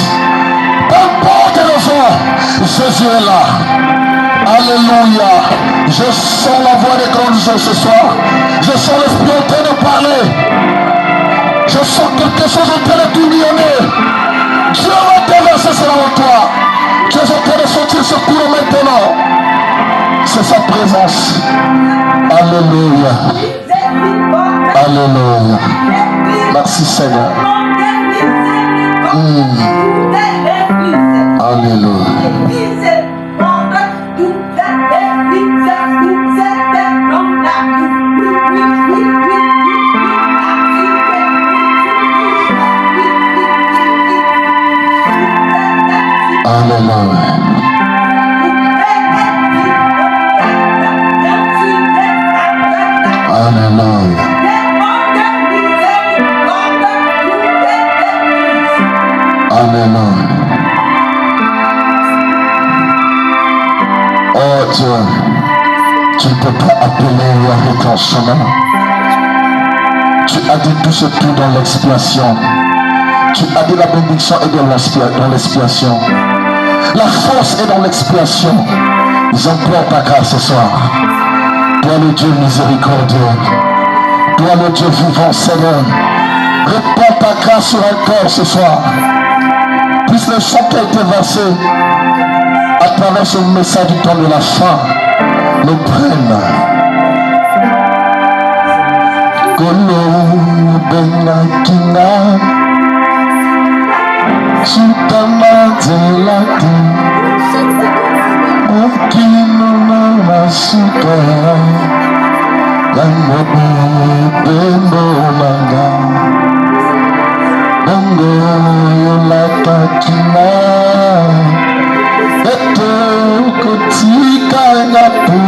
peu importe le vent, Jésus est là. Alléluia. Je sens la voix des grandes gens ce soir. Je sens l'Esprit en train de parler. Je sens quelque chose en train de tourbillonner. Dieu va déverser cela en toi. Tu es en train de sentir ce courant maintenant. C'est sa présence. Alléluia. Alléluia. Merci Seigneur. Alléluia. Alléluia. Alléluia. Oh Dieu, tu ne peux pas appeler avec ton chemin. Tu as dit tout ce tout dans l'expiation. Tu as dit la bénédiction est dans l'expiation. La force est dans l'expiation. J'implore ta grâce ce soir. Toi le Dieu miséricordieux. Toi le Dieu vivant, Seigneur. Répands ta grâce sur un corps ce soir. Puisse le chant qui a été versé à travers ce message du temps de la fin nous prenne. Kolo benga kinga Sutama zelati Okino na masuka Langobo bembo langa Bongo yolata kina Eto kotika ngapu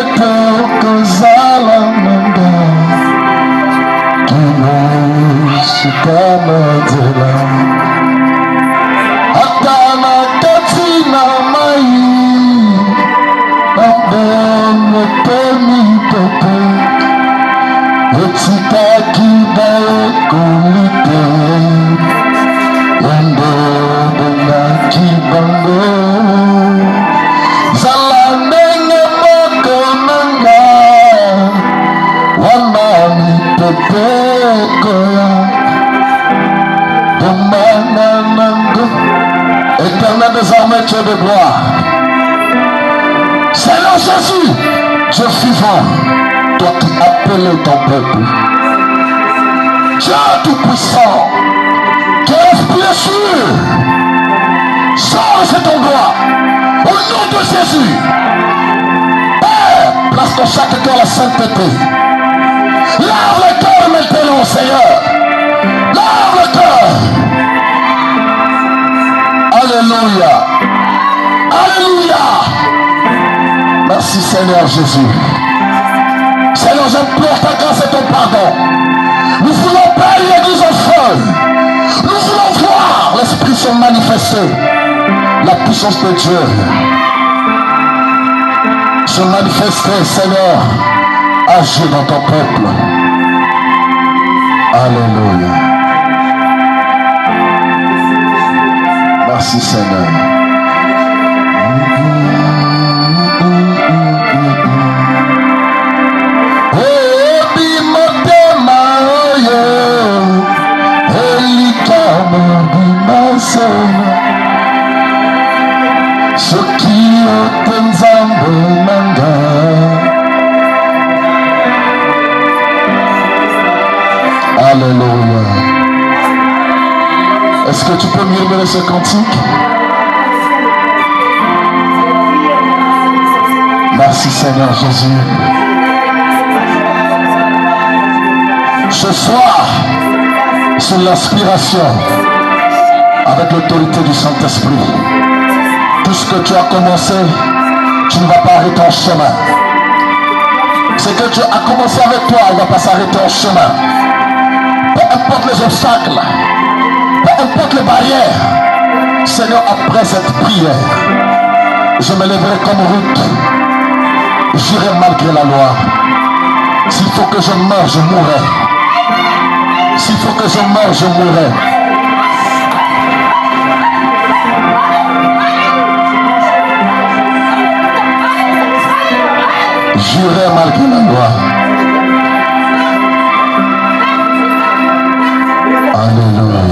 Eto kozala manga Kino sukama zela Atana katina mai Nambene pemi pepe Etika kiba kulite Yendo dena kibango Zalandenge moko nanga Wanami pepe koya Demana nango Éternel désormais tu es de gloire Seigneur Jésus Dieu vivant toi qui appelles ton peuple Dieu tout-puissant qui respire sur change ton gloire au nom de Jésus Père place dans chaque cœur la sainteté lave le cœur maintenant Seigneur lave le cœur Alléluia Alléluia merci Seigneur Jésus Seigneur j'implore ta grâce et ton pardon nous voulons pas l'église au feu nous voulons voir l'Esprit se manifester la puissance de Dieu se manifester Seigneur agis dans ton peuple Alléluia merci Seigneur Alléluia. Est-ce que tu peux murmurer ce cantique? Merci Seigneur Jésus. Ce soir, sous l'inspiration, avec l'autorité du Saint-Esprit, tout ce que tu as commencé, tu ne vas pas arrêter en chemin. Ce que Dieu a commencé avec toi, il ne va pas s'arrêter en chemin. Peu importe les obstacles, peu importe les barrières, Seigneur, après cette prière, je me lèverai comme Ruth. J'irai malgré la loi. S'il faut que je meure, je mourrai. S'il faut que je meure, je mourrai. J'irai malgré la loi. Alléluia.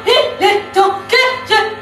Il est temps que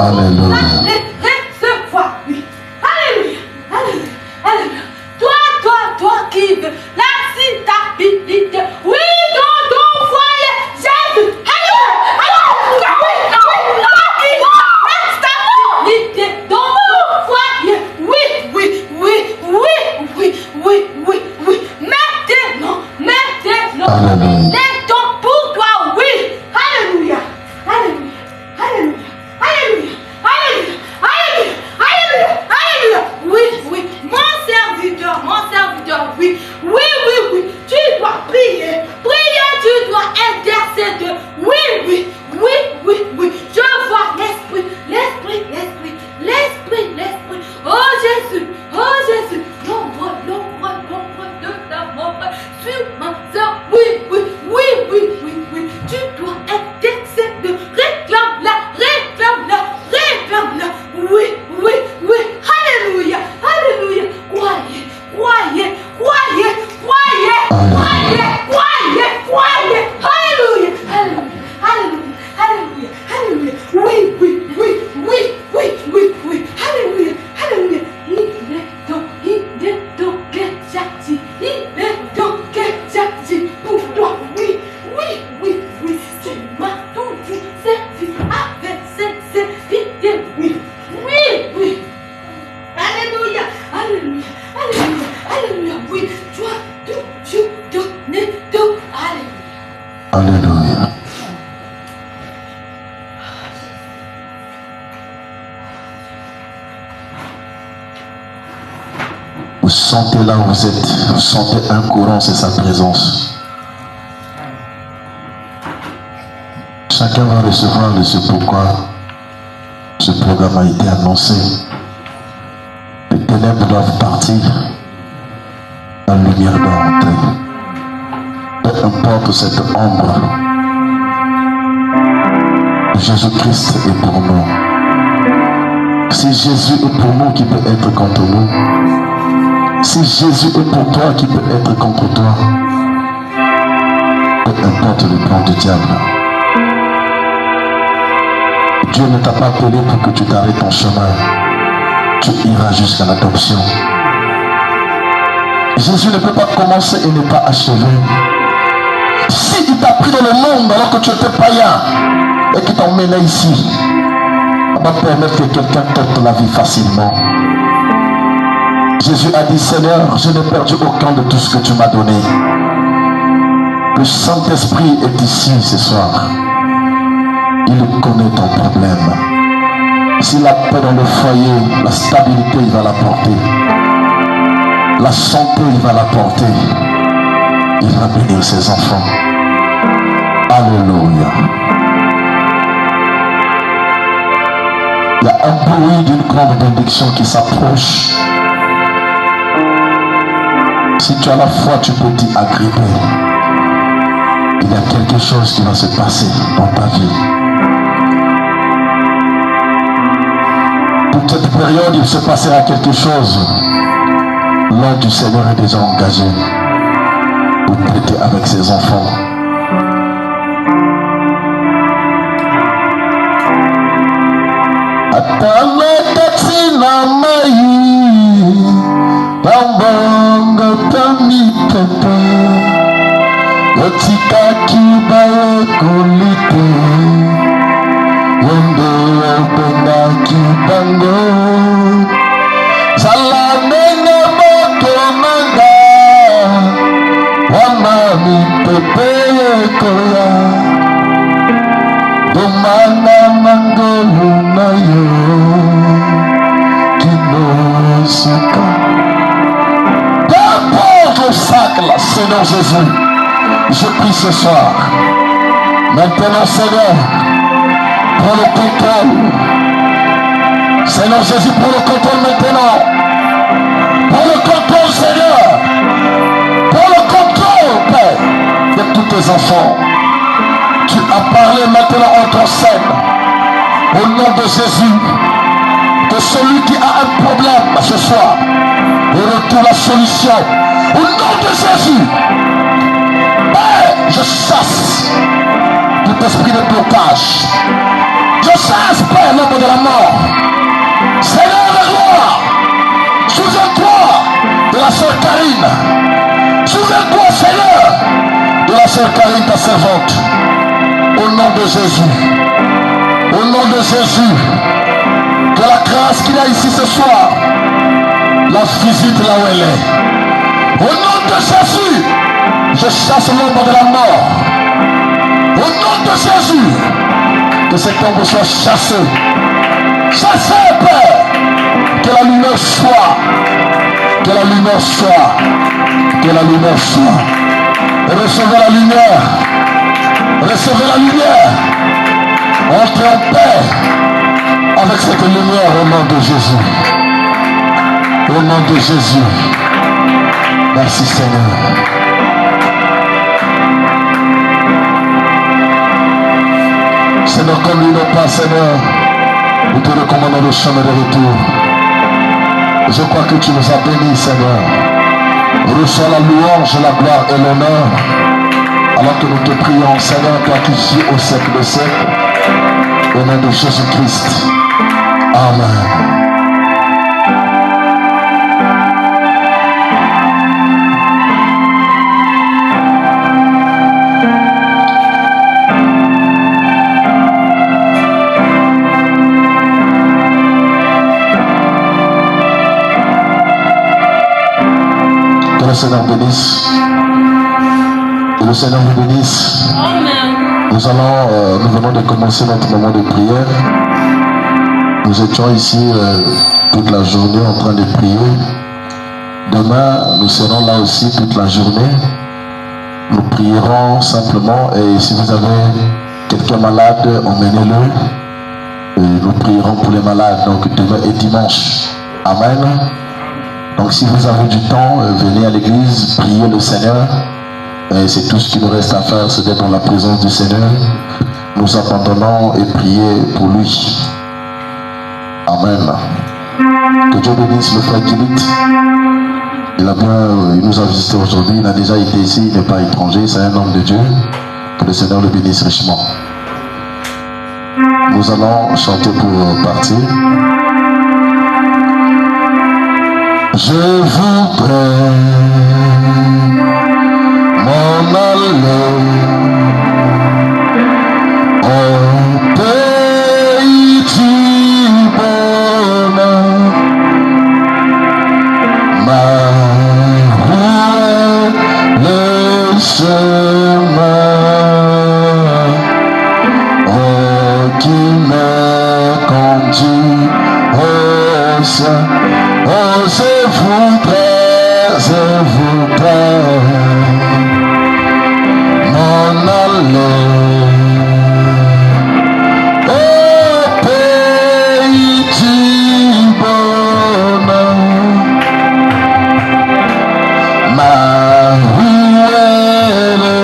Alléluia. Recevoir, oui. Alléluia. Alléluia. Alléluia. Toi qui veux la stabilité. Oui, dans ton foyer, Jésus. Alléluia. Toi qui veux la stabilité dans ton foyer. Oui. Maintenant. Alléluia. Les temps pour toi, oui. Alléluia. Alléluia. Alléluia. Alléluia. Alléluia. Alléluia. Alléluia. Alléluia. Oui. Mon serviteur, oui. Tu dois prier. Tu dois intercéder. Oui. Je vois l'esprit. Oh Jésus. L'ombre de ta mort sur ma soeur. Oui. Tu dois intercéder. Réclame-la. Oui. Alléluia. Croyez. Alléluia. Oui. Alléluia. Il est donc Ketchati pour toi. Oui. Tu m'as tout dit. Service avec sincérité. Oui. Alléluia. Oui. Tu as tout donné. Alléluia. Vous sentez là où vous êtes, vous sentez un courant, c'est sa présence. Chacun va recevoir de ce pourquoi ce programme a été annoncé. Les ténèbres doivent partir, la lumière doit entrer. Peu importe cette ombre, Jésus-Christ est pour nous. Si Jésus est pour nous, qui peut être contre nous? Si Jésus est pour toi, qui peut être contre toi? Peu importe le plan du diable. Dieu ne t'a pas appelé pour que tu t'arrêtes ton chemin. Tu iras jusqu'à l'adoption. Jésus ne peut pas commencer et ne pas achever. Si il t'a pris dans le monde alors que tu étais païen et qu'il t'a emmené ici, on va permettre que quelqu'un tente la vie facilement. Jésus a dit, Seigneur, je n'ai perdu aucun de tout ce que tu m'as donné. Le Saint-Esprit est ici ce soir. Il connaît ton problème. S'il a paix dans le foyer, la stabilité, il va l'apporter. La santé, il va l'apporter. Il va bénir ses enfants. Alléluia. Il y a un bruit d'une grande bénédiction qui s'approche. Si tu as la foi, tu peux t'y agripper. Il y a quelque chose qui va se passer dans ta vie. Pour cette période, il se passera quelque chose. L'œuvre du Seigneur est déjà engagé pour traiter avec ses enfants. Seigneur Jésus, je prie ce soir. Maintenant, Seigneur, prends le contrôle. Seigneur Jésus, prends le contrôle maintenant. Prends le contrôle, Seigneur. Prends le contrôle, Père, de tous tes enfants. Tu as parlé maintenant en ton scène. Au nom de Jésus, que celui qui a un problème ce soir, il retrouve la solution. Au nom de Jésus, Père, je chasse tout esprit de blocage. Je chasse, Père, l'ombre de la mort. sœur Karine, ta servante. Au nom de Jésus. Au nom de Jésus. Que la grâce qu'il y a ici ce soir la visite là où elle est. Au nom de Jésus, je chasse l'ombre de la mort. Au nom de Jésus, que cette ombre soit chassée. Chassée, Père. Que la lumière soit. Que la lumière soit. Que la lumière soit. Recevez la lumière. Recevez la lumière. Entrez en paix avec cette lumière au nom de Jésus. Au nom de Jésus. Merci Seigneur. Seigneur, comme nous n'avons pas, Seigneur, nous te recommandons le chemin de retour. Je crois que tu nous as bénis, Seigneur. Reçois la louange, la gloire et l'honneur. Alors que nous te prions, Seigneur, toi qui vis au siècle des siècles, au nom de Jésus-Christ. Amen. Que le Seigneur bénisse. Que le Seigneur vous bénisse. Amen. Nous venons de commencer notre moment de prière. Nous étions ici toute la journée en train de prier. Demain, nous serons là aussi toute la journée. Nous prierons simplement et si vous avez quelqu'un malade, emmenez-le. Et nous prierons pour les malades, donc demain et dimanche. Amen. Donc si vous avez du temps, venez à l'église, priez le Seigneur. Et c'est tout ce qu'il nous reste à faire, c'est d'être dans la présence du Seigneur. Nous abandonnons et prier pour lui. Amen. Que Dieu bénisse le frère Gillit. Il nous a visité aujourd'hui, il a déjà été ici, il n'est pas étranger, c'est un homme de Dieu. Que le Seigneur le bénisse richement. Nous allons chanter pour partir. Je voudrais m'en aller au pays du bonheur. Ma roue est le chemin qui me conduit au ciel. Oh, je voudrais m'en aller au pays du bonheur. Ma rue est le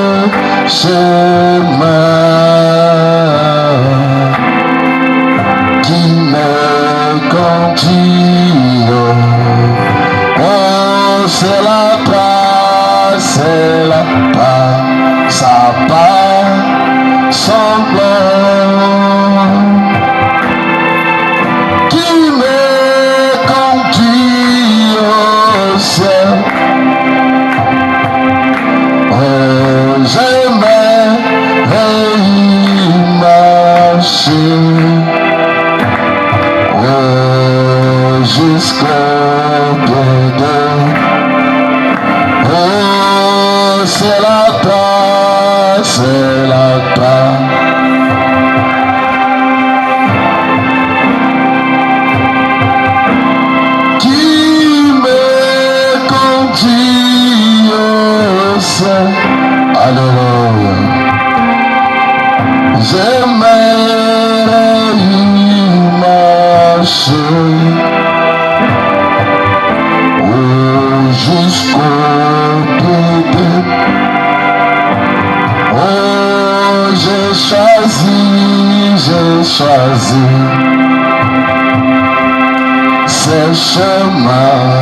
chemin qui me conduit. Oh, c'est la paix, ça part sanglant qui me conduit au ciel. Oh, j'aimerais y marcher jusqu'au bout de. Oh, c'est la terre, c'est la terre. Qui me conduit au ciel. Alléluia. J'aimerais y marcher jusqu'au bout de. Oh, j'ai choisi ces chemins.